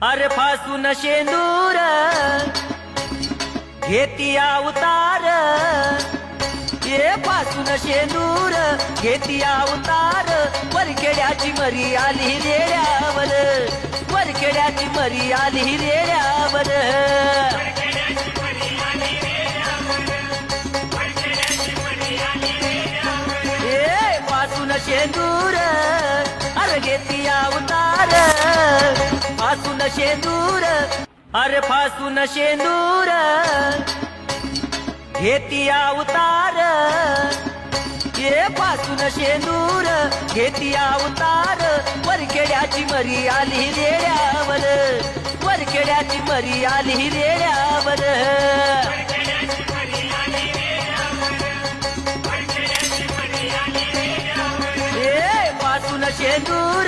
अरे फासून शेंदूर घेती अवतार, ये फासून शेंदूर घेती अवतार, वरखेड्याची मरी आली रेड्यावर, वरखेड्याची मरी आली रेड्यावर. ए फासून शेंदूर अरे घेती अवतार, फासून शेंदूर अरे फासून शेंदूर घेती अवतार, ये फासून शेंदूर घेती अवतार, वरखेड्याची मरी आली रेड्यावर, वरखेड्याची मरी आली रेड्यावर. ए फासून शेंदूर